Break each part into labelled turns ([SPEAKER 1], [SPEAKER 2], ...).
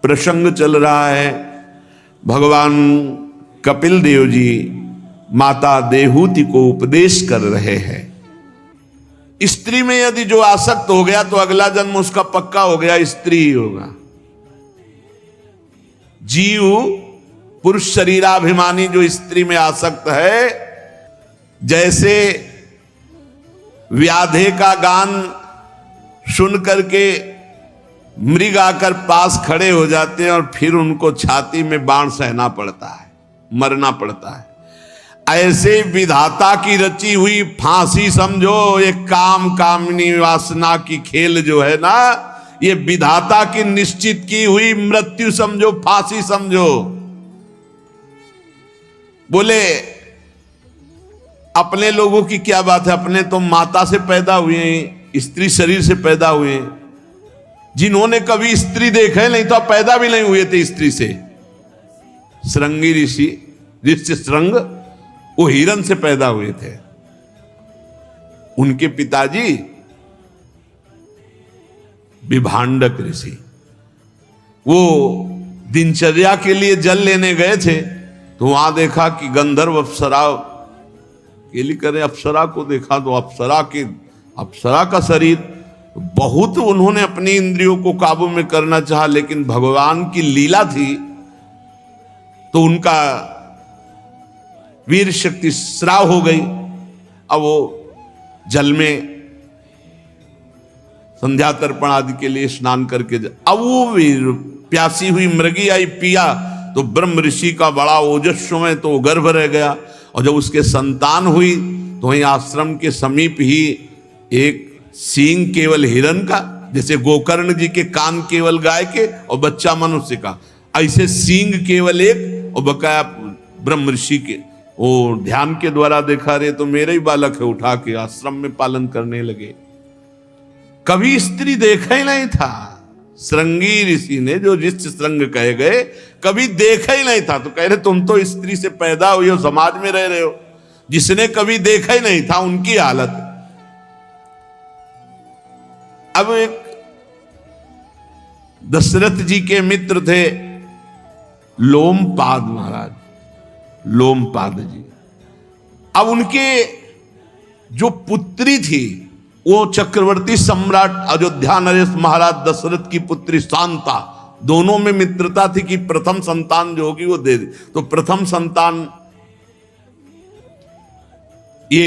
[SPEAKER 1] प्रसंग चल रहा है। भगवान कपिल देव जी माता देहूति को उपदेश कर रहे हैं। स्त्री में यदि जो आसक्त हो गया तो अगला जन्म उसका पक्का हो गया, स्त्री ही होगा। जीव पुरुष शरीराभिमानी जो स्त्री में आसक्त है, जैसे व्याधे का गान सुन करके मृग आकर पास खड़े हो जाते हैं और फिर उनको छाती में बाण सहना पड़ता है, मरना पड़ता है, ऐसे विधाता की रची हुई फांसी समझो। एक काम कामनी वासना की खेल जो है ना, ये विधाता की निश्चित की हुई मृत्यु समझो, फांसी समझो। बोले अपने लोगों की क्या बात है, अपने तो माता से पैदा हुए हैं, स्त्री शरीर से पैदा हुए हैं। जिन्होंने कभी स्त्री देखा नहीं तो पैदा भी नहीं हुए थे स्त्री से। श्रृंगी ऋषि श्रृंग वो हिरण से पैदा हुए थे। उनके पिताजी विभांडक ऋषि, वो दिनचर्या के लिए जल लेने गए थे तो वहां देखा कि गंधर्व अप्सरा केली करे, अप्सरा को देखा तो अप्सरा का शरीर। बहुत उन्होंने अपनी इंद्रियों को काबू में करना चाहा, लेकिन भगवान की लीला थी तो उनका वीर शक्ति स्राव हो गई। अब वो जल में संध्या तर्पण आदि के लिए स्नान करके अब वो प्यासी हुई मृगी आई, पिया तो ब्रह्म ऋषि का बड़ा ओजस्व में तो गर्भ रह गया। और जब उसके संतान हुई तो वहीं आश्रम के समीप ही एक सींग केवल हिरण का, जैसे गोकर्ण जी के कान केवल गाय के और बच्चा मनुष्य का, ऐसे सींग केवल एक और बकाया ब्रह्म ऋषि के। वो ध्यान के द्वारा देखा रहे तो मेरे ही बालक है, उठा के आश्रम में पालन करने लगे। कभी स्त्री देखा ही नहीं था। श्रृंगी ऋषि ने, जो ऋषि श्रृंग कहे गए, कभी देखा ही नहीं था। तो कह रहे तुम तो स्त्री से पैदा हुए हो, समाज में रह रहे हो, जिसने कभी देखा ही नहीं था उनकी हालत। अब एक दशरथ जी के मित्र थे लोमपाद महाराज, लोमपाद जी। अब उनके जो पुत्री थी वो चक्रवर्ती सम्राट अयोध्या नरेश महाराज दशरथ की पुत्री शांता, दोनों में मित्रता थी कि प्रथम संतान जो होगी वो दे दे। तो प्रथम संतान ये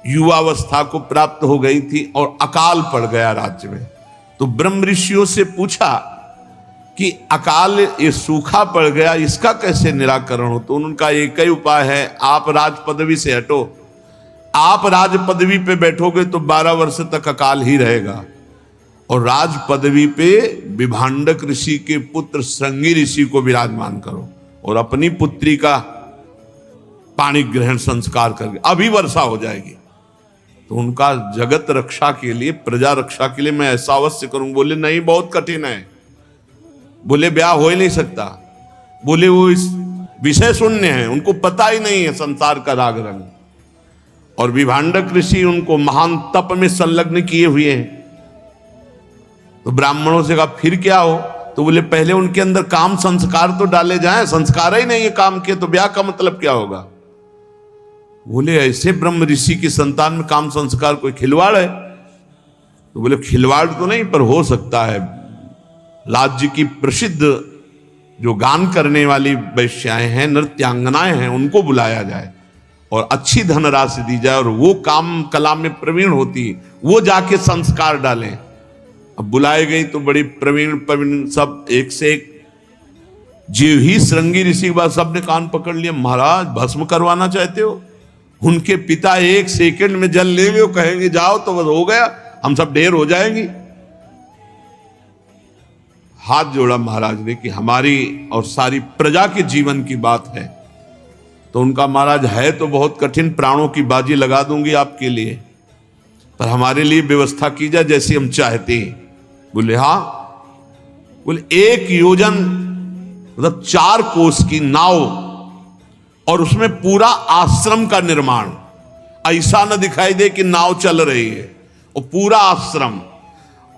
[SPEAKER 1] युवावस्था को प्राप्त हो गई थी और अकाल पड़ गया राज्य में। तो ब्रह्म ऋषियों से पूछा कि अकाल ये सूखा पड़ गया, इसका कैसे निराकरण हो। तो उनका एक ही उपाय है, आप राज पदवी से हटो। आप राज पदवी पे बैठोगे तो 12 वर्ष तक अकाल ही रहेगा। और राज पदवी पे विभांडक ऋषि के पुत्र श्रृंगी ऋषि को विराजमान करो और अपनी पुत्री का पाणी ग्रहण संस्कार करके अभी वर्षा हो जाएगी। तो उनका जगत रक्षा के लिए, प्रजा रक्षा के लिए मैं ऐसा अवश्य करूं। बोले नहीं, बहुत कठिन है। बोले ब्याह हो ही नहीं सकता। बोले वो इस विषय शून्य है, उनको पता ही नहीं है संसार का राग रंग। और विभांडक ऋषि उनको महान तप में संलग्न किए हुए हैं। तो ब्राह्मणों से कहा फिर क्या हो। तो बोले पहले उनके अंदर काम संस्कार तो डाले जाएं, संस्कार ही नहीं है काम के, तो ब्याह का मतलब क्या होगा। बोले ऐसे ब्रह्म ऋषि की संतान में काम संस्कार कोई खिलवाड़ है। तो बोले खिलवाड़ तो नहीं, पर हो सकता है राज्य की प्रसिद्ध जो गान करने वाली वैश्याएं हैं, नृत्यांगनाएं हैं, उनको बुलाया जाए और अच्छी धनराशि दी जाए और वो काम कला में प्रवीण होती, वो जाके संस्कार डालें। अब बुलाए गई तो बड़ी प्रवीण सब एक से एक। जीव ही श्रृंगी ऋषि के बाद सबने कान पकड़ लिया, महाराज भस्म करवाना चाहते हो। उनके पिता एक सेकंड में जल लेंगे, वो कहेंगे जाओ तो बस हो गया, हम सब ढेर हो जाएंगे। हाथ जोड़ा महाराज ने कि हमारी और सारी प्रजा के जीवन की बात है। तो उनका महाराज है तो बहुत कठिन, प्राणों की बाजी लगा दूंगी आपके लिए, पर हमारे लिए व्यवस्था की जाए जैसी हम चाहते हैं। बोले हाँ। बोले 1 योजन मतलब 4 कोस की नाव और उसमें पूरा आश्रम का निर्माण, ऐसा न दिखाई दे कि नाव चल रही है, और पूरा आश्रम,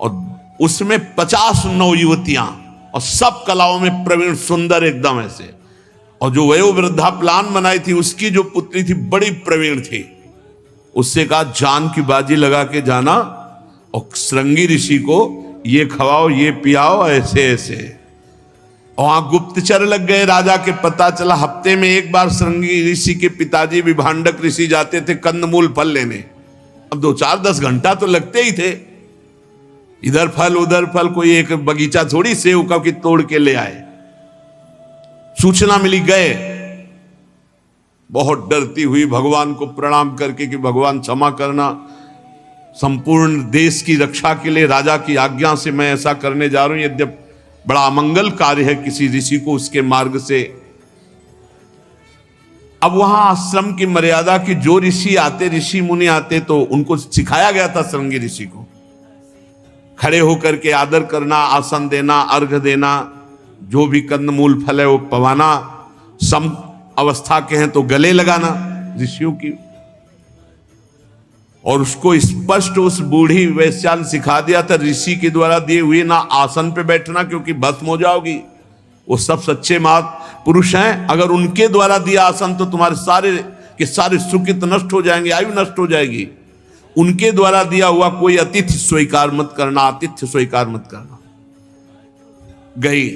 [SPEAKER 1] और उसमें 50 नवयुवतियां और सब कलाओं में प्रवीण, सुंदर एकदम ऐसे। और जो वयोवृद्धा प्लान बनाई थी उसकी जो पुत्री थी बड़ी प्रवीण थी, उससे कहा जान की बाजी लगा के जाना और श्रृंगी ऋषि को ये खवाओ ये पियाओ ऐसे ऐसे। वहां गुप्तचर लग गए राजा के, पता चला हफ्ते में एक बार श्रृंगी ऋषि के पिताजी विभांडक ऋषि जाते थे कंदमूल फल लेने। अब 2-4-10 घंटा तो लगते ही थे, इधर फल उधर फल, कोई एक बगीचा थोड़ी सेव का कि तोड़ के ले आए। सूचना मिली, गए, बहुत डरती हुई भगवान को प्रणाम करके कि भगवान क्षमा करना, संपूर्ण देश की रक्षा के लिए राजा की आज्ञा से मैं ऐसा करने जा रहा हूं, यद्यप बड़ा अमंगल कार्य है किसी ऋषि को उसके मार्ग से। अब वहां आश्रम की मर्यादा की जो ऋषि आते, ऋषि मुनि आते, तो उनको सिखाया गया था श्रृंगी ऋषि को खड़े होकर के आदर करना, आसन देना, अर्घ देना, जो भी कंदमूल फल है वो पवाना, सम अवस्था के हैं तो गले लगाना ऋषियों की। और उसको स्पष्ट उस बूढ़ी वैश्या ने सिखा दिया था ऋषि के द्वारा दिए हुए ना आसन पे बैठना, क्योंकि भस्म हो जाओगी। वो सब सच्चे महापुरुष हैं, अगर उनके द्वारा दिया आसन तो तुम्हारे सारे के सारे सुकृत नष्ट हो जाएंगे, आयु नष्ट हो जाएगी। उनके द्वारा दिया हुआ कोई अतिथि स्वीकार मत करना, आतिथ्य स्वीकार मत करना। गई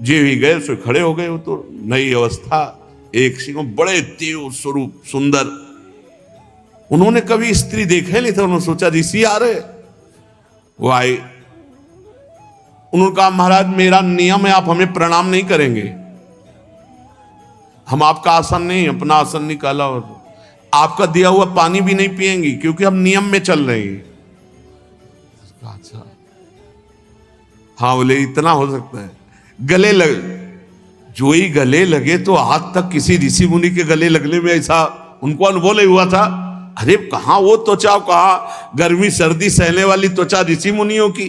[SPEAKER 1] जे भी गए सो खड़े हो गए। वो तो नई अवस्था, एक सिंह, बड़े देव स्वरूप सुंदर। उन्होंने कभी स्त्री देखे नहीं था, उन्होंने सोचा ऋषि आ रहे, वो आए। उन्होंने कहा महाराज मेरा नियम है, आप हमें प्रणाम नहीं करेंगे, हम आपका आसन नहीं, अपना आसन निकाला और आपका दिया हुआ पानी भी नहीं पिएंगे, क्योंकि हम नियम में चल रहे हैं। अच्छा हाँ, बोले इतना हो सकता है। गले लग, जो ही गले लगे तो आज तक किसी ऋषि मुनि के गले लगने में ऐसा उनको अनुभव नहीं हुआ था। अरे कहां वो त्वचा, कहा गर्मी सर्दी सहने वाली त्वचा ऋषि मुनियों की।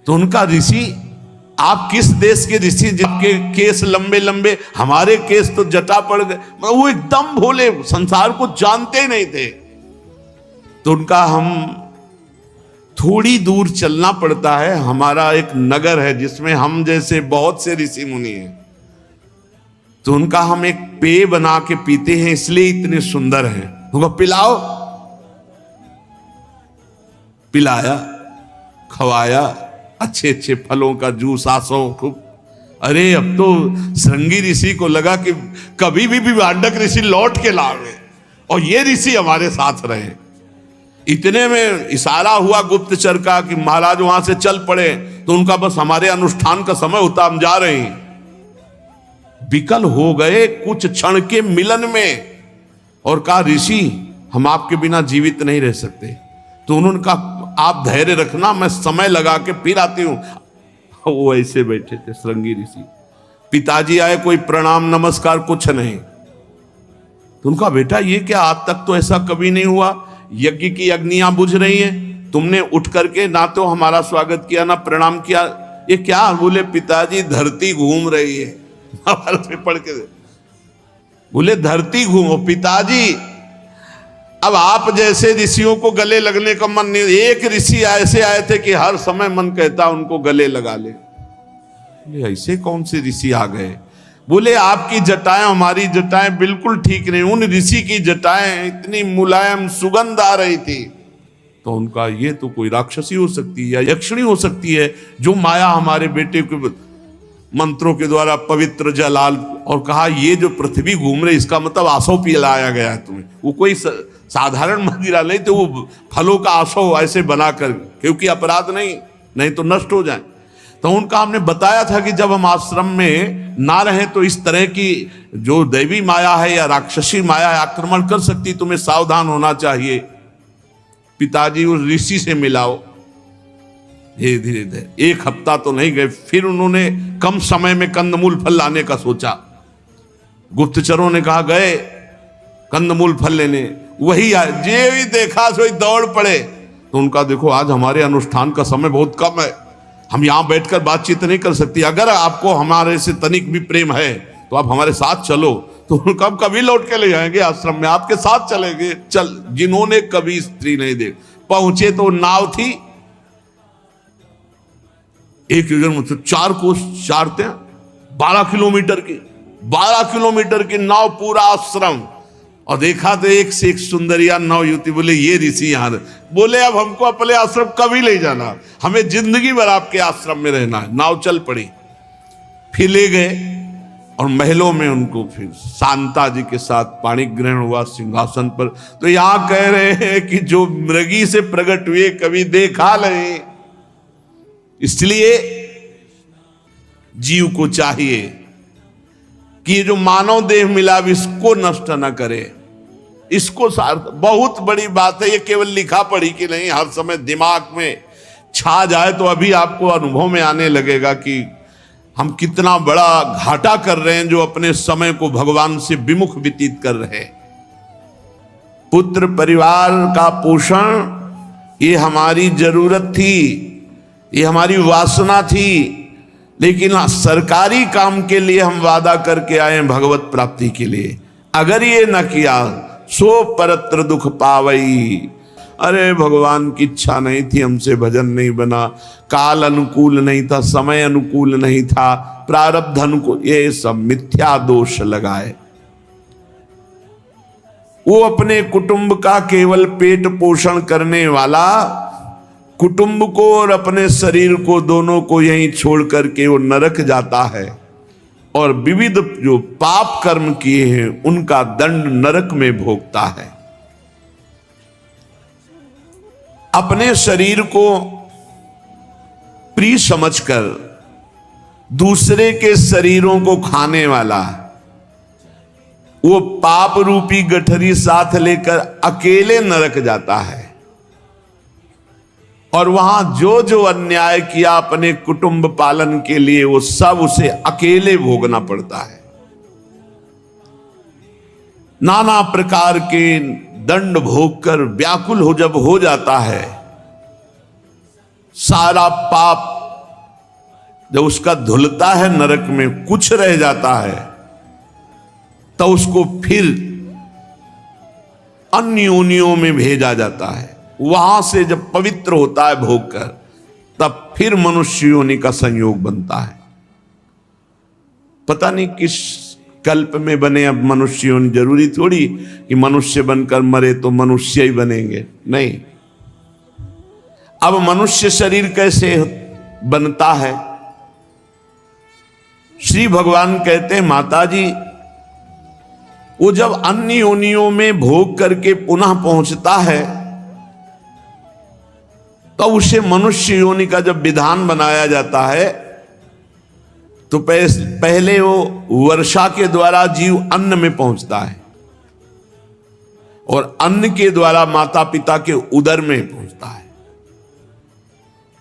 [SPEAKER 1] तो उनका ऋषि, आप किस देश के ऋषि जिनके केस लंबे लंबे, हमारे केस तो जटा पड़ गए। वो एकदम भोले, संसार को जानते ही नहीं थे। तो उनका हम थोड़ी दूर चलना पड़ता है, हमारा एक नगर है जिसमें हम जैसे बहुत से ऋषि मुनि हैं, तो उनका हम एक पेय बना के पीते हैं, इसलिए इतने सुंदर हैं। उनको पिलाओ, पिलाया, खवाया, अच्छे अच्छे फलों का जूस, आसो खूब। अरे अब तो श्रृंगी ऋषि को लगा कि कभी भी विभांडक ऋषि लौट के लावे और ये ऋषि हमारे साथ रहे। इतने में इशारा हुआ गुप्तचर का कि महाराज वहां से चल पड़े। तो उनका बस हमारे अनुष्ठान का समय होता, हम जा रहे हैं। विकल हो गए कुछ क्षण के मिलन में और कहा ऋषि हम आपके बिना जीवित नहीं रह सकते। तो उन्होंने कहा आप धैर्य रखना, मैं समय लगा के फिर आती हूं। वो ऐसे बैठे थे श्रृंगी ऋषि, पिताजी आए, कोई प्रणाम नमस्कार कुछ नहीं। तो उनका बेटा ये क्या, आज तक तो ऐसा कभी नहीं हुआ, यज्ञ की अग्नियां बुझ रही हैं, तुमने उठ करके ना तो हमारा स्वागत किया ना प्रणाम किया, ये क्या। बोले पिताजी धरती घूम रही है। पढ़ के बोले धरती घूमो पिताजी। अब आप जैसे ऋषियों को गले लगने का मन नहीं, एक ऋषि ऐसे आए थे कि हर समय मन कहता उनको गले लगा ले। ऐसे कौन से ऋषि आ गए। बोले आपकी जटाएं हमारी जटाएं बिल्कुल ठीक नहीं, उन ऋषि की जटाएं इतनी मुलायम सुगंध आ रही थी। तो उनका ये तो कोई राक्षसी हो सकती है या यक्षिणी हो सकती है, जो माया हमारे बेटे के मंत्रों के द्वारा पवित्र जलाल। और कहा ये जो पृथ्वी घूम रही इसका मतलब आसो पिलाया गया है तुम्हें। वो कोई साधारण मदिरा नहीं, तो वो फलों का आसो ऐसे बनाकर, क्योंकि अपराध नहीं तो नष्ट हो जाए। तो उनका हमने बताया था कि जब हम आश्रम में ना रहे तो इस तरह की जो दैवी माया है या राक्षसी माया है आक्रमण कर सकती, तुम्हें सावधान होना चाहिए। पिताजी उस ऋषि से मिलाओ। धीरे धीरे एक हफ्ता तो नहीं गए, फिर उन्होंने कम समय में कंदमूल फल लाने का सोचा। गुप्तचरों ने कहा गए कंदमूल फल लेने, वही आए, जे भी देखा सो दौड़ पड़े। तो उनका देखो आज हमारे अनुष्ठान का समय बहुत कम है, हम यहां बैठकर बातचीत नहीं कर सकती, अगर आपको हमारे से तनिक भी प्रेम है तो आप हमारे साथ चलो। तो उनका हम कभी लौट के ले जाएंगे आश्रम में, आपके साथ चलेंगे। चल, जिन्होंने कभी स्त्री नहीं देख, पहुंचे तो नाव थी, 1 योजन मतलब 4 कोस चारते हैं, 12 किलोमीटर की नाव, पूरा आश्रम। और देखा तो एक से एक सुंदरिया नव युवती। बोले ये ऋषि यहाँ, बोले अब हमको अपने आश्रम कभी ले जाना, हमें जिंदगी भर आपके आश्रम में रहना है। नाव चल पड़ी, फिर ले गए और महलों में उनको फिर शांता जी के साथ पाणी ग्रहण हुआ सिंहासन पर। तो यहां कह रहे हैं कि जो मृगी से प्रकट हुए कभी देखा नहीं। इसलिए जीव को चाहिए कि ये जो मानव देह मिला इसको नष्ट न करे, इसको सार्थ। बहुत बड़ी बात है ये, केवल लिखा पढ़ी की नहीं, हर समय दिमाग में छा जाए तो अभी आपको अनुभव में आने लगेगा कि हम कितना बड़ा घाटा कर रहे हैं जो अपने समय को भगवान से विमुख व्यतीत कर रहे हैं। पुत्र परिवार का पोषण ये हमारी जरूरत थी, ये हमारी वासना थी, लेकिन सरकारी काम के लिए हम वादा करके आए भगवत प्राप्ति के लिए। अगर ये न किया सो परत्र दुख पावई। अरे भगवान की इच्छा नहीं थी, हमसे भजन नहीं बना, काल अनुकूल नहीं था, समय अनुकूल नहीं था, प्रारब्ध अनुकूल, ये सब मिथ्या दोष लगाए। वो अपने कुटुंब का केवल पेट पोषण करने वाला, कुटुंब को और अपने शरीर को दोनों को यहीं छोड़ करके वो नरक जाता है और विविध जो पाप कर्म किए हैं उनका दंड नरक में भोगता है। अपने शरीर को प्रिय समझकर दूसरे के शरीरों को खाने वाला वो पाप रूपी गठरी साथ लेकर अकेले नरक जाता है और वहां जो जो अन्याय किया अपने कुटुंब पालन के लिए वो सब उसे अकेले भोगना पड़ता है। नाना प्रकार के दंड भोगकर व्याकुल जब हो जाता है, सारा पाप जब उसका धुलता है नरक में, कुछ रह जाता है, तो उसको फिर अन्य योनियों में भेजा जाता है। वहां से जब पवित्र होता है भोग कर, तब फिर मनुष्य योनि का संयोग बनता है। पता नहीं किस कल्प में बने अब मनुष्य योनि, जरूरी थोड़ी कि मनुष्य बनकर मरे तो मनुष्य ही बनेंगे, नहीं। अब मनुष्य शरीर कैसे बनता है? श्री भगवान कहते हैं, माता जी वो जब अन्य योनियों में भोग करके पुनः पहुंचता है तो उसे मनुष्य योनि का जब विधान बनाया जाता है तो पहले वो वर्षा के द्वारा जीव अन्न में पहुंचता है और अन्न के द्वारा माता पिता के उदर में पहुंचता है।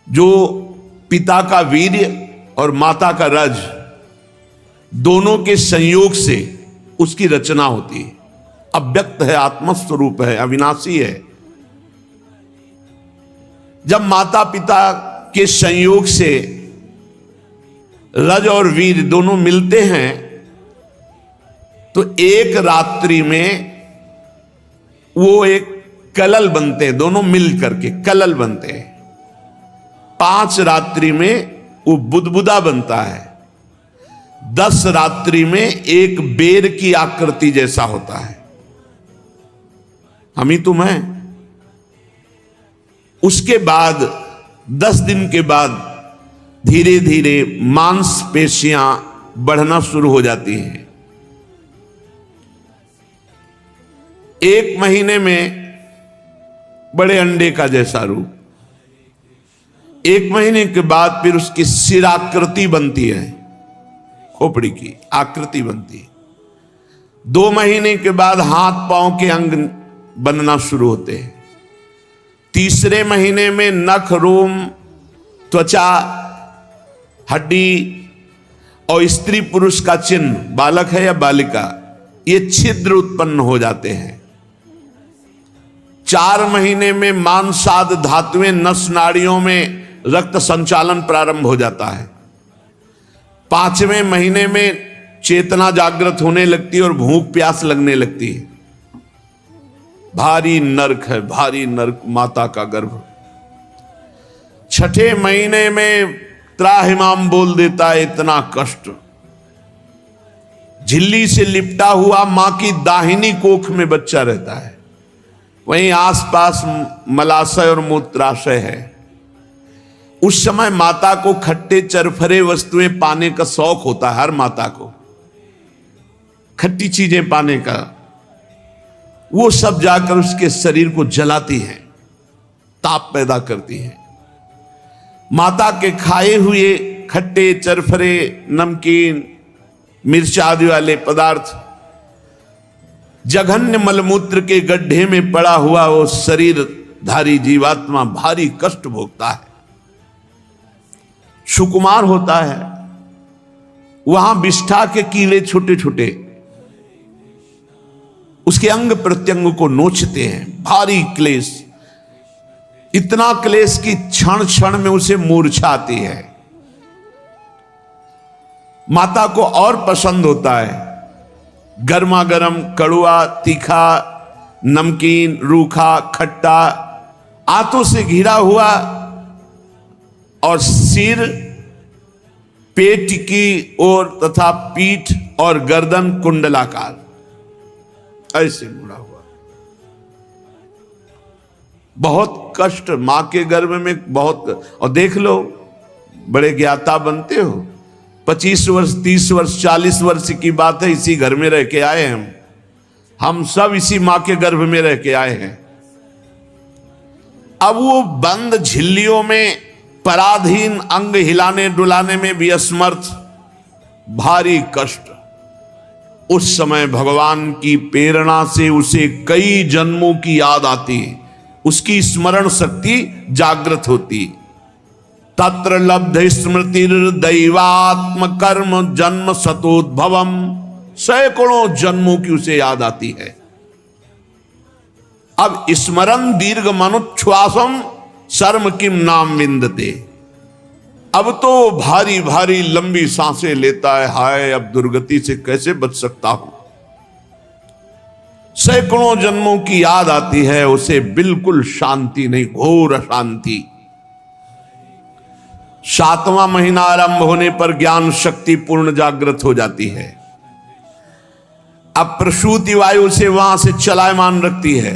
[SPEAKER 1] जो पिता का वीर्य और माता का रज दोनों के संयोग से उसकी रचना होती है। अव्यक्त है, आत्मस्वरूप है, अविनाशी है। जब माता पिता के संयोग से रज और वीर दोनों मिलते हैं तो एक रात्रि में वो एक कलल बनते हैं, दोनों मिल करके कलल बनते हैं। 5 रात्रि में वो बुदबुदा बनता है। 10 रात्रि में एक बेर की आकृति जैसा होता है, हम ही तुम हैं। उसके बाद 10 दिन के बाद धीरे धीरे मांसपेशियां बढ़ना शुरू हो जाती हैं। 1 महीने में बड़े अंडे का जैसा रूप, 1 महीने के बाद फिर उसकी सिराकृति बनती है, खोपड़ी की आकृति बनती है। 2 महीने के बाद हाथ पांव के अंग बनना शुरू होते हैं। 3रे महीने में नख, रोम, त्वचा, हड्डी और स्त्री पुरुष का चिन्ह, बालक है या बालिका, ये छिद्र उत्पन्न हो जाते हैं। 4 महीने में मांसाद धातुएं नस नाड़ियों में रक्त संचालन प्रारंभ हो जाता है। 5वें महीने में चेतना जागृत होने लगती है और भूख प्यास लगने लगती है। भारी नरक है, भारी नरक माता का गर्भ। 6ठे महीने में त्राहिमाम बोल देता है, इतना कष्ट। झिल्ली से लिपटा हुआ मां की दाहिनी कोख में बच्चा रहता है, वहीं आसपास मलाशय और मूत्राशय है। उस समय माता को खट्टे चरफरे वस्तुएं पाने का शौक होता है, हर माता को खट्टी चीजें पाने का। वो सब जाकर उसके शरीर को जलाती हैं, ताप पैदा करती हैं। माता के खाए हुए खट्टे चरफरे नमकीन मिर्च आदि वाले पदार्थ जघन्य मलमूत्र के गड्ढे में पड़ा हुआ वो शरीरधारी जीवात्मा भारी कष्ट भोगता है, सुकुमार होता है। वहां विष्ठा के कीड़े छोटे छोटे उसके अंग प्रत्यंग को नोचते हैं, भारी क्लेश, इतना क्लेश कि क्षण क्षण में उसे मूर्छा आती है। माता को और पसंद होता है गर्मा गर्म कड़वा तीखा नमकीन रूखा खट्टा आंतों से घिरा हुआ और सिर पेट की ओर तथा पीठ और गर्दन कुंडलाकार ऐसे मुड़ा हुआ। बहुत कष्ट मां के गर्भ में, बहुत। और देख लो, बड़े ज्ञाता बनते हो, 25 वर्ष 30 वर्ष 40 वर्ष की बात है, इसी घर में रह के आए हैं हम सब इसी मां के गर्भ में रह के आए हैं। अब वो बंद झिल्लियों में पराधीन अंग हिलाने डुलाने में भी असमर्थ, भारी कष्ट। उस समय भगवान की प्रेरणा से उसे कई जन्मों की याद आती, उसकी स्मरण शक्ति जागृत होती। तत्र लब्ध स्मृति दैवात्म कर्म जन्म सतोद्भवम, सैकड़ों जन्मों की उसे याद आती है। अब स्मरण दीर्घ मनुच्छ्वासम शर्म किम नाम विंदते, अब तो भारी भारी लंबी सांसें लेता है, हाय अब दुर्गति से कैसे बच सकता हूं। सैकड़ों जन्मों की याद आती है, उसे बिल्कुल शांति नहीं, घोर अशांति। 7वां महीना आरंभ होने पर ज्ञान शक्ति पूर्ण जागृत हो जाती है। अब प्रसूति वायु से वहां से चलायमान रखती है।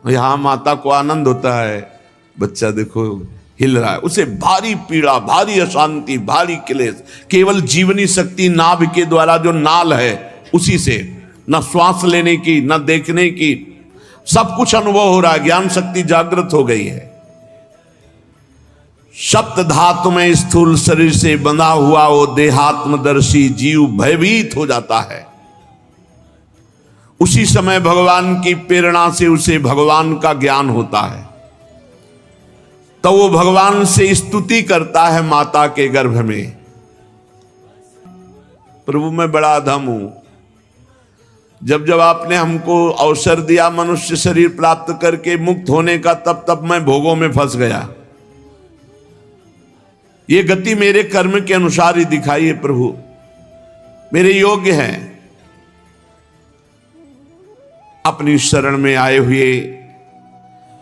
[SPEAKER 1] यहां माता को आनंद होता है, बच्चा देखो हिल रहा है, उसे भारी पीड़ा भारी अशांति भारी क्लेश। केवल जीवनी शक्ति नाभि के द्वारा जो नाल है उसी से, न श्वास लेने की न देखने की, सब कुछ अनुभव हो रहा है, ज्ञान शक्ति जागृत हो गई है। सप्त धातु में स्थूल शरीर से बंधा हुआ वो देहात्मदर्शी जीव भयभीत हो जाता है। उसी समय भगवान की प्रेरणा से उसे भगवान का ज्ञान होता है, तो वो भगवान से स्तुति करता है माता के गर्भ में, प्रभु मैं बड़ा अधम हूं, जब जब आपने हमको अवसर दिया मनुष्य शरीर प्राप्त करके मुक्त होने का, तब तब मैं भोगों में फंस गया। ये गति मेरे कर्म के अनुसार ही दिखाई है प्रभु, मेरे योग्य हैं। अपनी शरण में आए हुए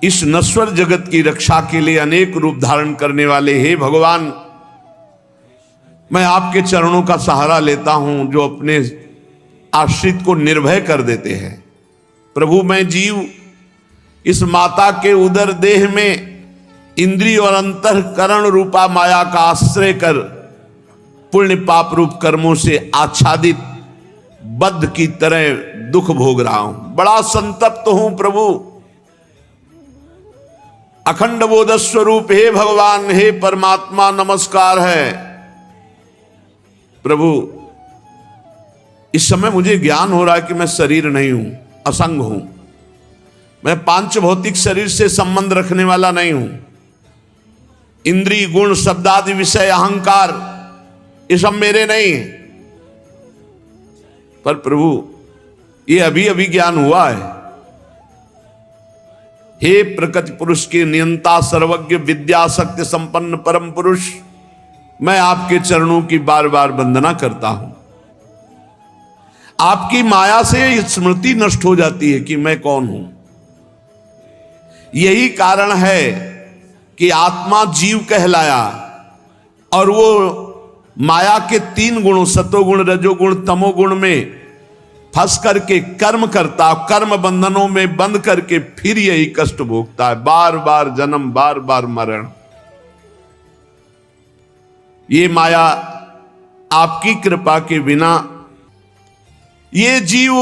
[SPEAKER 1] इस नश्वर जगत की रक्षा के लिए अनेक रूप धारण करने वाले हे भगवान, मैं आपके चरणों का सहारा लेता हूं जो अपने आश्रित को निर्भय कर देते हैं। प्रभु मैं जीव इस माता के उदर देह में इंद्रिय और अंतःकरण रूपा माया का आश्रय कर पुण्य पाप रूप कर्मों से आच्छादित बद्ध की तरह दुख भोग रहा हूं, बड़ा संतप्त हूं प्रभु। अखंड बोध स्वरूप हे भगवान हे परमात्मा नमस्कार है। प्रभु इस समय मुझे ज्ञान हो रहा है कि मैं शरीर नहीं हूं, असंग हूं, मैं पांच भौतिक शरीर से संबंध रखने वाला नहीं हूं। इंद्रिय गुण शब्दादि विषय अहंकार ये सब मेरे नहीं है। पर प्रभु ये अभी अभी ज्ञान हुआ है। हे प्रकृति पुरुष के नियंता सर्वज्ञ विद्या शक्ति संपन्न परम पुरुष, मैं आपके चरणों की बार बार वंदना करता हूं। आपकी माया से स्मृति नष्ट हो जाती है कि मैं कौन हूं। यही कारण है कि आत्मा जीव कहलाया, और वो माया के 3 गुणों सतोगुण, रजोगुण, तमोगुण में फंस करके कर्म करता, कर्म बंधनों में बंद करके फिर यही कष्ट भोगता है, बार बार जन्म, बार बार मरण। ये माया आपकी कृपा के बिना ये जीव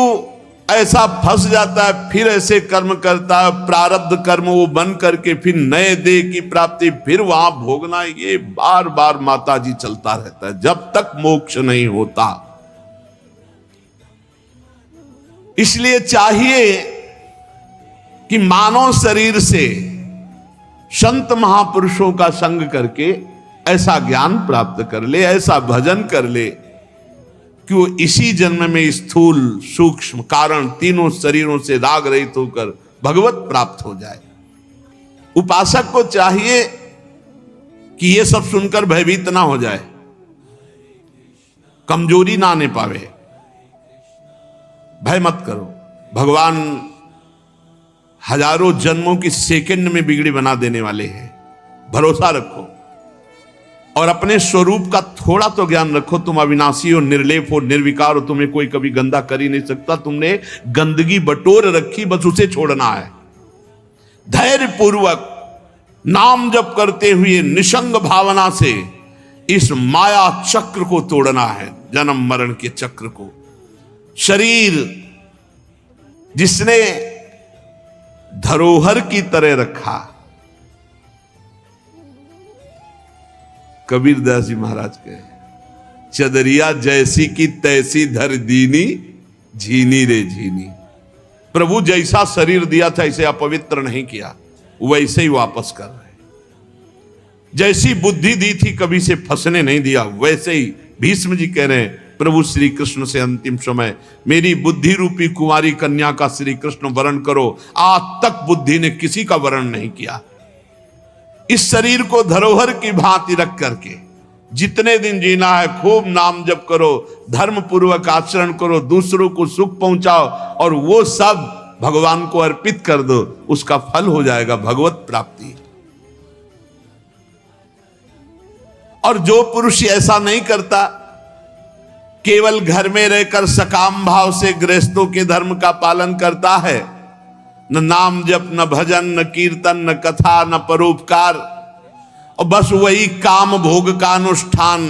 [SPEAKER 1] ऐसा फंस जाता है, फिर ऐसे कर्म करता है, प्रारब्ध कर्म वो बन करके फिर नए देह की प्राप्ति, फिर वहां भोगना, ये बार बार माता जी चलता रहता है जब तक मोक्ष नहीं होता। इसलिए चाहिए कि मानव शरीर से संत महापुरुषों का संग करके ऐसा ज्ञान प्राप्त कर ले, ऐसा भजन कर ले कि वो इसी जन्म में स्थूल सूक्ष्म कारण तीनों शरीरों से राग रहित होकर भगवत प्राप्त हो जाए। उपासक को चाहिए कि ये सब सुनकर भयभीत ना हो जाए, कमजोरी ना आने पावे। भय मत करो, भगवान हजारों जन्मों की सेकंड में बिगड़ी बना देने वाले हैं। भरोसा रखो और अपने स्वरूप का थोड़ा तो ज्ञान रखो। तुम अविनाशी हो, निर्लेप हो, निर्विकार हो, तुम्हें कोई कभी गंदा कर ही नहीं सकता। तुमने गंदगी बटोर रखी, बस उसे छोड़ना है। धैर्य पूर्वक नाम जप करते हुए निसंग भावना से इस माया चक्र को तोड़ना है, जन्म मरण के चक्र को। शरीर जिसने धरोहर की तरह रखा, कबीरदास जी महाराज कहे, चदरिया जैसी की तैसी धर दीनी, झीनी रे झीनी। प्रभु जैसा शरीर दिया था इसे अपवित्र नहीं किया, वैसे ही वापस कर रहे। जैसी बुद्धि दी थी कभी से फंसने नहीं दिया, वैसे ही भीष्म जी कह रहे हैं प्रभु श्री कृष्ण से अंतिम समय, मेरी बुद्धि रूपी कुमारी कन्या का श्री कृष्ण वरण करो। आज तक बुद्धि ने किसी का वरण नहीं किया। इस शरीर को धरोहर की भांति रख करके जितने दिन जीना है खूब नाम जप करो, धर्म पूर्वक आचरण करो, दूसरों को सुख पहुंचाओ और वो सब भगवान को अर्पित कर दो, उसका फल हो जाएगा भगवत प्राप्ति। और जो पुरुष ऐसा नहीं करता, केवल घर में रहकर सकाम भाव से गृहस्थों के धर्म का पालन करता है, न नाम जप, न भजन, न कीर्तन, न कथा, न परोपकार, और बस वही काम भोग का अनुष्ठान,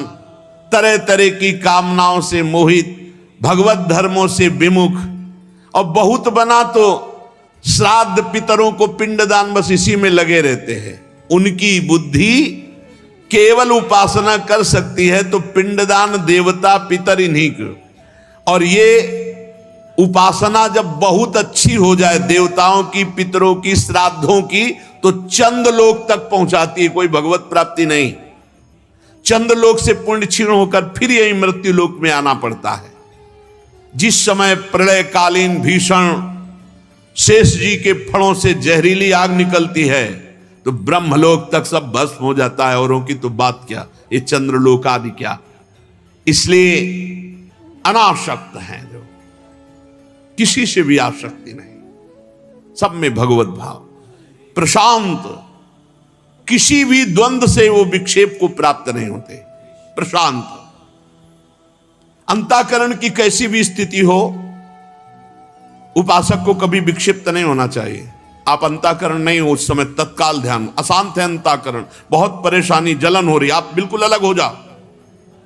[SPEAKER 1] तरह तरह की कामनाओं से मोहित, भगवत धर्मों से विमुख, और बहुत बना तो श्राद्ध पितरों को पिंडदान, बस इसी में लगे रहते हैं। उनकी बुद्धि केवल उपासना कर सकती है तो पिंडदान, देवता, पितर इन्हीं को। और ये उपासना जब बहुत अच्छी हो जाए देवताओं की, पितरों की, श्राद्धों की, तो चंद लोक तक पहुंचाती है, कोई भगवत प्राप्ति नहीं। चंद लोक से पुण्य क्षीण होकर फिर यही मृत्यु लोक में आना पड़ता है। जिस समय प्रलयकालीन भीषण शेष जी के फणों से जहरीली आग निकलती है तो ब्रह्मलोक तक सब भस्म हो जाता है, औरों की तो बात क्या, ये चंद्रलोक आदि क्या। इसलिए अनासक्त हैं जो, किसी से भी आसक्ति नहीं, सब में भगवत भाव, प्रशांत, किसी भी द्वंद्व से वो विक्षेप को प्राप्त नहीं होते, प्रशांत। अंतःकरण की कैसी भी स्थिति हो, उपासक को कभी विक्षिप्त नहीं होना चाहिए। आप अंतःकरण नहीं हो उस समय, तत्काल ध्यान, अशांत है अंतःकरण, बहुत परेशानी, जलन हो रही, आप बिल्कुल अलग हो जाओ।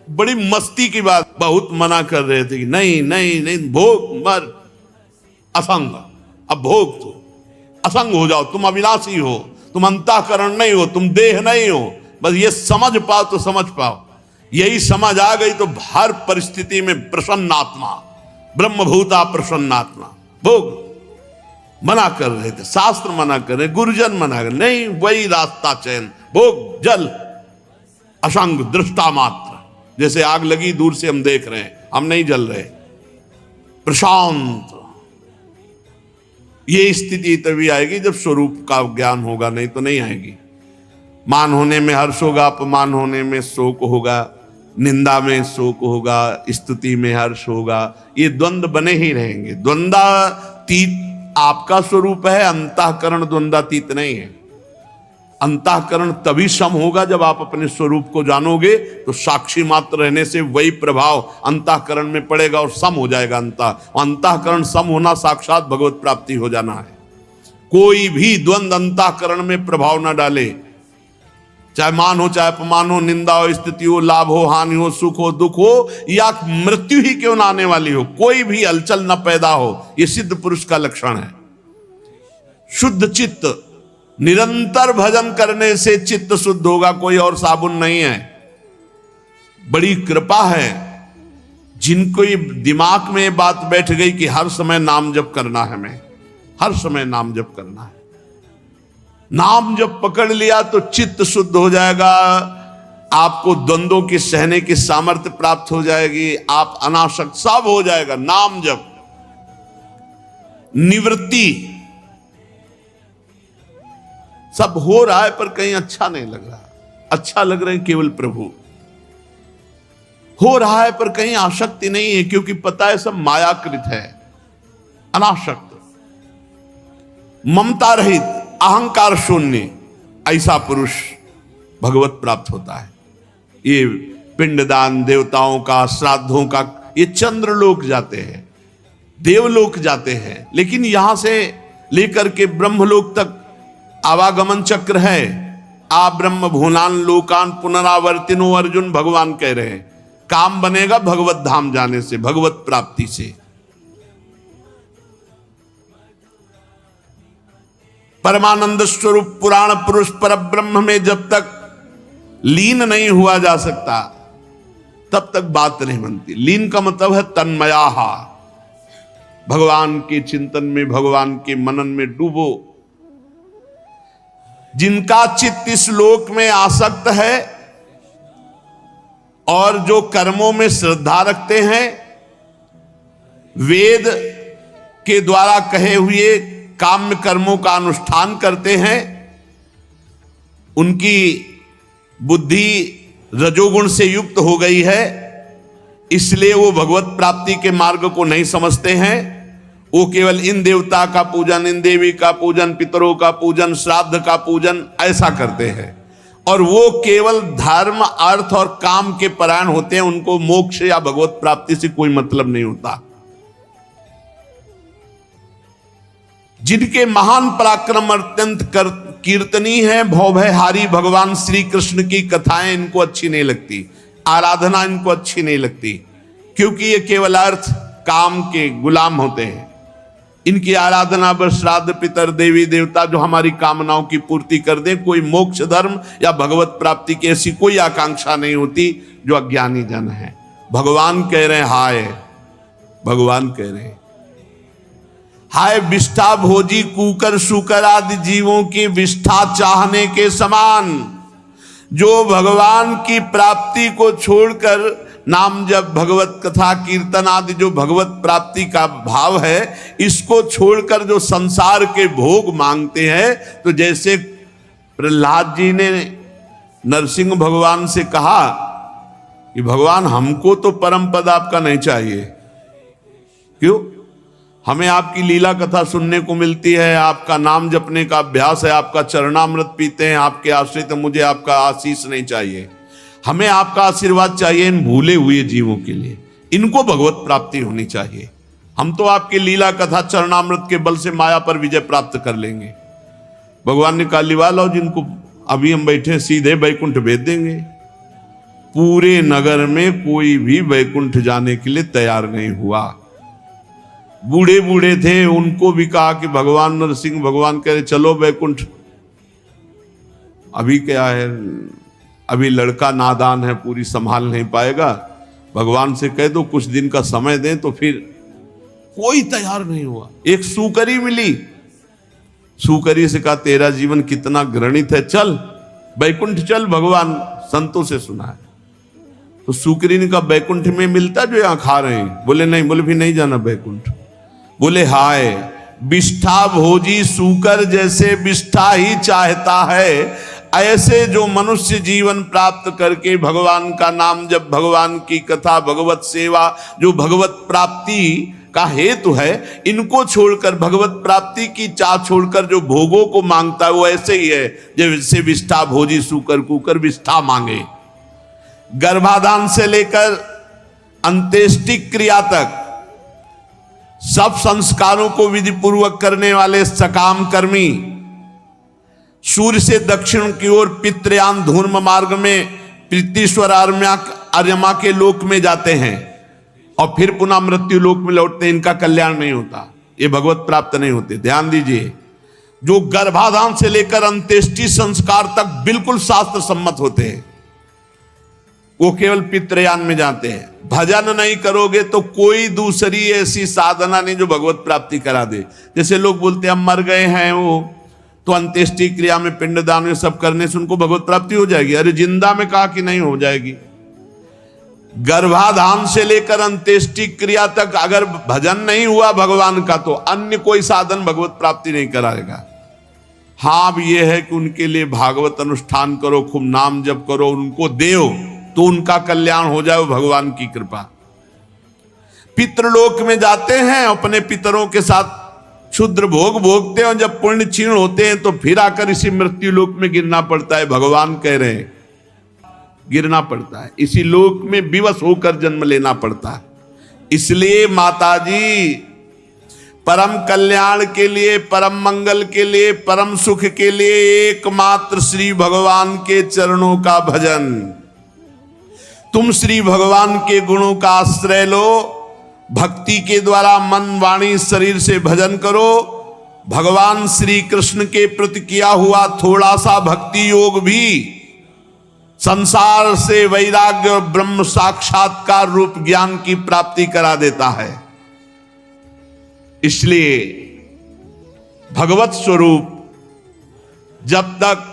[SPEAKER 1] बड़ी मस्ती की बात, बहुत मना कर रहे थे कि नहीं नहीं नहीं, भोग मर, असंग, अब भोग तो असंग हो जाओ, तुम अविनाशी हो, तुम अंतःकरण नहीं हो, तुम देह नहीं हो, बस ये समझ पाओ तो समझ पाओ। यही समझ आ गई तो हर परिस्थिति में प्रसन्नात्मा, ब्रह्मभूता प्रसन्नात्मा। भोग मना कर रहे थे, शास्त्र मना कर रहे, गुरुजन मना कर, नहीं वही रास्ता चयन, भोग जल, असंग, दृष्टा मात्र, जैसे आग लगी दूर से हम देख रहे हैं, हम नहीं जल रहे, प्रशांत। ये स्थिति तभी आएगी जब स्वरूप का ज्ञान होगा, नहीं तो नहीं आएगी। मान होने में हर्ष होगा, अपमान होने में शोक होगा, निंदा में शोक होगा, स्तुति में हर्ष होगा, ये द्वंद्व बने ही रहेंगे। द्वंद्वातीत आपका स्वरूप है, अंतःकरण द्वंद्वातीत नहीं है। अंतःकरण तभी सम होगा जब आप अपने स्वरूप को जानोगे, तो साक्षी मात्र रहने से वही प्रभाव अंतःकरण में पड़ेगा और सम हो जाएगा। अंतःकरण सम होना साक्षात भगवत प्राप्ति हो जाना है। कोई भी द्वंद अंतःकरण में प्रभाव ना डाले, चाहे मान हो, चाहे अपमान हो, निंदा हो, स्थिति हो, लाभ हो, हानि हो, सुख हो, दुख हो, या मृत्यु ही क्यों ना आने वाली हो, कोई भी हलचल न पैदा हो। यह सिद्ध पुरुष का लक्षण है। शुद्ध चित्त, निरंतर भजन करने से चित्त शुद्ध होगा, कोई और साबुन नहीं है। बड़ी कृपा है जिनको ये दिमाग में ये बात बैठ गई कि हर समय नाम जप करना है, हमें हर समय नाम जप करना है। नाम जब पकड़ लिया तो चित्त शुद्ध हो जाएगा, आपको द्वंद्वों की सहने की सामर्थ्य प्राप्त हो जाएगी, आप अनासक्त सब हो जाएगा। नाम जप, निवृत्ति, सब हो रहा है पर कहीं अच्छा नहीं लग रहा। अच्छा लग रहे हैं केवल प्रभु। हो रहा है पर कहीं आसक्ति नहीं है, क्योंकि पता है सब मायाकृत है। अनासक्त, ममता रहित, अहंकार शून्य, ऐसा पुरुष भगवत प्राप्त होता है। ये पिंडदान, देवताओं का, श्राद्धों का, ये चंद्रलोक जाते हैं, देवलोक जाते हैं, लेकिन यहां से लेकर के ब्रह्मलोक तक आवागमन चक्र है। आ ब्रह्म भुवनान लोकान पुनरावर्तिनो, अर्जुन भगवान कह रहे हैं। काम बनेगा भगवत धाम जाने से, भगवत प्राप्ति से। परमानंद स्वरूप पुराण पुरुष पर ब्रह्म में जब तक लीन नहीं हुआ जा सकता, तब तक बात नहीं बनती। लीन का मतलब है तन्मयाहा, भगवान के चिंतन में, भगवान के मनन में डूबो। जिनका चित्त इस लोक में आसक्त है और जो कर्मों में श्रद्धा रखते हैं, वेद के द्वारा कहे हुए काम्य कर्मों का अनुष्ठान करते हैं, उनकी बुद्धि रजोगुण से युक्त हो गई है, इसलिए वो भगवत प्राप्ति के मार्ग को नहीं समझते हैं। वो केवल इन देवता का पूजन, इन देवी का पूजन, पितरों का पूजन, श्राद्ध का पूजन ऐसा करते हैं, और वो केवल धर्म, अर्थ और काम के परायण होते हैं। उनको मोक्ष या भगवत प्राप्ति से कोई मतलब नहीं होता। जिनके महान पराक्रम अत्यंत कीर्तनीय है, भवभयहारी भगवान श्री कृष्ण की कथाएं इनको अच्छी नहीं लगती, आराधना इनको अच्छी नहीं लगती, क्योंकि ये केवल अर्थ काम के गुलाम होते हैं। इनकी आराधना बस श्राद्ध, पितर, देवी देवता जो हमारी कामनाओं की पूर्ति कर दें, कोई मोक्ष धर्म या भगवत प्राप्ति की ऐसी कोई आकांक्षा नहीं होती, जो अज्ञानी जन है। भगवान कह रहे हैं हाय, भगवान कह रहे हैं हाय विष्ठा भोजी कुकर शुकर आदि जीवों की विष्ठा चाहने के समान, जो भगवान की प्राप्ति को छोड़कर नाम जब, भगवत कथा, कीर्तन आदि जो भगवत प्राप्ति का भाव है, इसको छोड़कर जो संसार के भोग मांगते हैं, तो जैसे प्रहलाद जी ने नरसिंह भगवान से कहा कि भगवान हमको तो परम पद आपका नहीं चाहिए, क्यों? हमें आपकी लीला कथा सुनने को मिलती है, आपका नाम जपने का अभ्यास है, आपका चरणामृत पीते हैं, आपके आश्रित, मुझे आपका आशीष नहीं चाहिए, हमें आपका आशीर्वाद चाहिए इन भूले हुए जीवों के लिए, इनको भगवत प्राप्ति होनी चाहिए। हम तो आपकी लीला कथा चरणामृत के बल से माया पर विजय प्राप्त कर लेंगे। भगवान ने कहा लिवा लो जिनको, अभी हम बैठे सीधे वैकुंठ भेज देंगे। पूरे नगर में कोई भी वैकुंठ जाने के लिए तैयार नहीं हुआ। बूढ़े बूढ़े थे, उनको भी कहा कि भगवान नरसिंह भगवान कह रहे चलो वैकुंठ। अभी क्या है, अभी लड़का नादान है, पूरी संभाल नहीं पाएगा, भगवान से कह दो कुछ दिन का समय दें, तो फिर कोई तैयार नहीं हुआ। एक सूकरी मिली, सूकरी से कहा तेरा जीवन कितना घृणित है, चल वैकुंठ चल, भगवान संतों से सुना है। तो सूकरी ने कहा वैकुंठ में मिलता जो यहां खा रहे हैं? बोले नहीं। बोले भी नहीं जाना वैकुंठ। बोले हाय विष्ठा भोजी सूकर जैसे विष्ठा ही चाहता है, ऐसे जो मनुष्य जीवन प्राप्त करके भगवान का नाम जब, भगवान की कथा, भगवत सेवा, जो भगवत प्राप्ति का हेतु है। इनको छोड़कर, भगवत प्राप्ति की चाह छोड़कर जो भोगों को मांगता है वो ऐसे ही है जैसे विष्ठा भोजी सूकर कुकर विष्ठा मांगे। गर्भाधान से लेकर अंत्येष्टि क्रिया तक सब संस्कारों को विधि पूर्वक करने वाले सकाम कर्मी सूर्य से दक्षिण की ओर पितृयान धूर्म मार्ग में प्रीतिश्वर आर्यमा के लोक में जाते हैं और फिर पुनः मृत्यु लोक में लौटते हैं। इनका कल्याण नहीं होता, ये भगवत प्राप्त नहीं होते। ध्यान दीजिए, जो गर्भाधान से लेकर अंत्येष्टि संस्कार तक बिल्कुल शास्त्र सम्मत होते हैं, वो केवल पितृयान में जाते हैं। भजन नहीं करोगे तो कोई दूसरी ऐसी साधना नहीं जो भगवत प्राप्ति करा दे। जैसे लोग बोलते हैं हम मर गए हैं, वो तो अंत्येष्टि क्रिया में पिंडदान में सब करने से उनको भगवत प्राप्ति हो जाएगी। अरे जिंदा में कहा कि नहीं हो जाएगी। गर्भाधान से लेकर अंत्येष्टि क्रिया तक अगर भजन नहीं हुआ भगवान का तो अन्य कोई साधन भगवत प्राप्ति नहीं कराएगा। हाँ, अब यह है कि उनके लिए भागवत अनुष्ठान करो, खूब नाम जप करो, उनको देओ तो उनका कल्याण हो जाए, भगवान की कृपा। पितृलोक में जाते हैं, अपने पितरों के साथ क्षुद्र भोग भोगते हैं और जब पुण्य क्षीण होते हैं तो फिर आकर इसी मृत्यु लोक में गिरना पड़ता है। भगवान कह रहे हैं गिरना पड़ता है, इसी लोक में विवश होकर जन्म लेना पड़ता है। इसलिए माताजी परम कल्याण के लिए, परम मंगल के लिए, परम सुख के लिए एकमात्र श्री भगवान के चरणों का भजन। तुम श्री भगवान के गुणों का आश्रय लो, भक्ति के द्वारा मन वाणी शरीर से भजन करो। भगवान श्री कृष्ण के प्रति किया हुआ थोड़ा सा भक्ति योग भी संसार से वैराग्य और ब्रह्म साक्षात्कार रूप ज्ञान की प्राप्ति करा देता है। इसलिए भगवत स्वरूप जब तक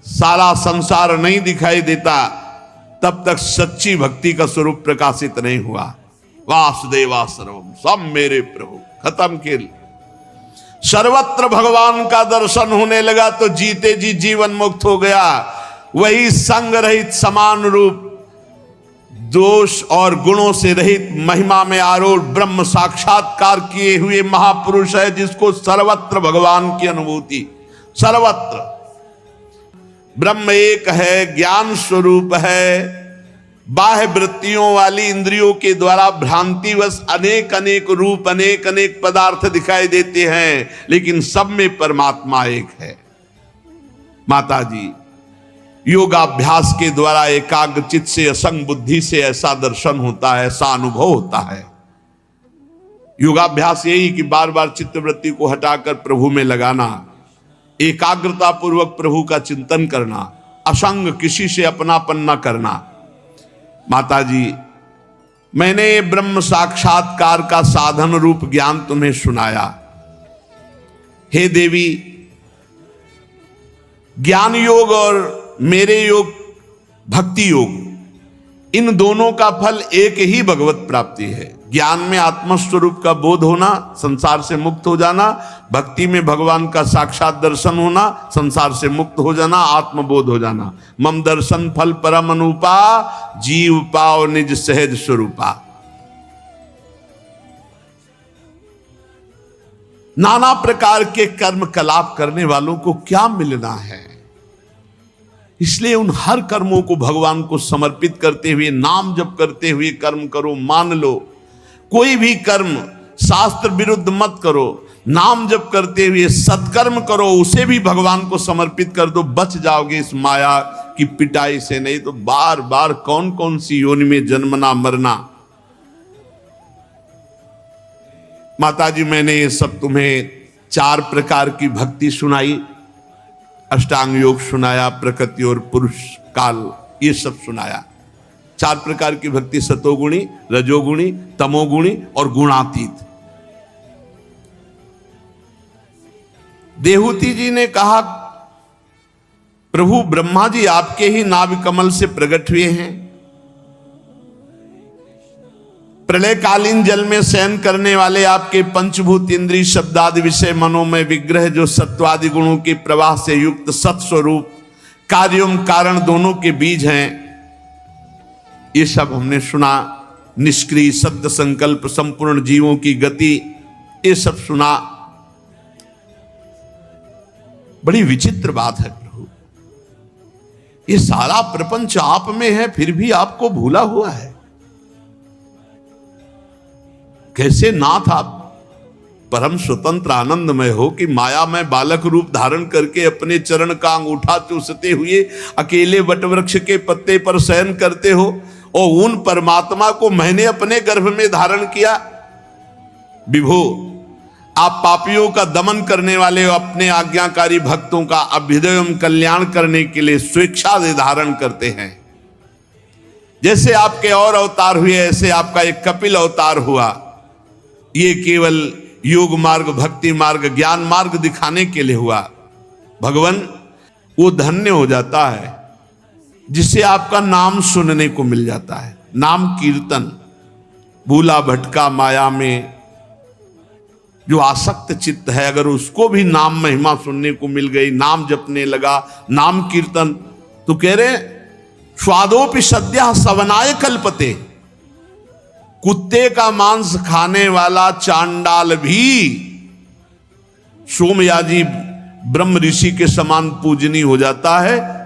[SPEAKER 1] सारा संसार नहीं दिखाई देता तब तक सच्ची भक्ति का स्वरूप प्रकाशित नहीं हुआ। वासुदेवा सर्वम, सब मेरे प्रभु। खत्म खेल। सर्वत्र भगवान का दर्शन होने लगा तो जीते जी जीवन मुक्त हो गया। वही संग रहित समान रूप, दोष और गुणों से रहित, महिमा में आरूढ़, ब्रह्म साक्षात्कार किए हुए महापुरुष है जिसको सर्वत्र भगवान की अनुभूति। सर्वत्र ब्रह्म एक है, ज्ञान स्वरूप है। बाह्य वृत्तियों वाली इंद्रियों के द्वारा भ्रांतिवश अनेक अनेक रूप, अनेक अनेक पदार्थ दिखाई देते हैं, लेकिन सब में परमात्मा एक है। माता जी, योगाभ्यास के द्वारा एकाग्र चित्त से, असंग बुद्धि से ऐसा दर्शन होता है, ऐसा अनुभव होता है। योगाभ्यास यही कि बार बार चित्तवृत्ति को हटाकर प्रभु में लगाना, एकाग्रता पूर्वक प्रभु का चिंतन करना, असंग, किसी से अपनापन न करना। माता जी, मैंने ब्रह्म साक्षात्कार का साधन रूप ज्ञान तुम्हें सुनाया। हे देवी, ज्ञान योग और मेरे योग भक्ति योग, इन दोनों का फल एक ही भगवत प्राप्ति है। ज्ञान में आत्मस्वरूप का बोध होना, संसार से मुक्त हो जाना। भक्ति में भगवान का साक्षात दर्शन होना, संसार से मुक्त हो जाना, आत्मबोध हो जाना। मम दर्शन फल परम अनुपा, जीव पाओ निज सहज स्वरूपा। नाना प्रकार के कर्म कलाप करने वालों को क्या मिलना है? इसलिए उन हर कर्मों को भगवान को समर्पित करते हुए, नाम जप करते हुए कर्म करो। मान लो, कोई भी कर्म शास्त्र विरुद्ध मत करो, नाम जप करते हुए सत्कर्म करो, उसे भी भगवान को समर्पित कर दो, बच जाओगे इस माया की पिटाई से। नहीं तो बार बार कौन कौन सी योनि में जन्मना मरना। माता जी, मैंने ये सब तुम्हें 4 प्रकार की भक्ति सुनाई, अष्टांग योग सुनाया, प्रकृति और पुरुष काल, ये सब सुनाया। 4 प्रकार की भक्ति, सतोगुणी, रजोगुणी, तमोगुणी और गुणातीत। देहूती जी ने कहा, प्रभु ब्रह्मा जी आपके ही नाभि कमल से प्रकट हुए हैं। प्रलयकालीन जल में शयन करने वाले आपके पंचभूत इंद्रिय शब्दादि विषय मनोमय विग्रह, जो सत्वादि गुणों के प्रवाह से युक्त सत्स्वरूप, कार्यों कारण दोनों के बीज हैं, ये सब हमने सुना। निष्क्रिय सत्य संकल्प, संपूर्ण जीवों की गति, ये सब सुना। बड़ी विचित्र बात है प्रभु, ये सारा प्रपंच आप में है, फिर भी आपको भूला हुआ है। कैसे नाथ आप परम स्वतंत्र आनंदमय हो कि माया में बालक रूप धारण करके अपने चरण का अंगूठा चूसते हुए अकेले वटवृक्ष के पत्ते पर शयन करते हो, और उन परमात्मा को मैंने अपने गर्भ में धारण किया। विभो, आप पापियों का दमन करने वाले हो, अपने आज्ञाकारी भक्तों का अभ्युदय एवं कल्याण करने के लिए स्वेच्छा से धारण करते हैं। जैसे आपके और अवतार हुए, ऐसे आपका एक कपिल अवतार हुआ। ये केवल योग मार्ग, भक्ति मार्ग, ज्ञान मार्ग दिखाने के लिए हुआ। भगवान वो धन्य हो जाता है जिसे आपका नाम सुनने को मिल जाता है। नाम कीर्तन, भूला भटका माया में जो आसक्त चित्त है, अगर उसको भी नाम महिमा सुनने को मिल गई, नाम जपने लगा, नाम कीर्तन, तो कह रहे स्वादोपि सद्यः सवनाय कल्पते, कुत्ते का मांस खाने वाला चांडाल भी सोमयाजी ब्रह्म ऋषि के समान पूजनीय हो जाता है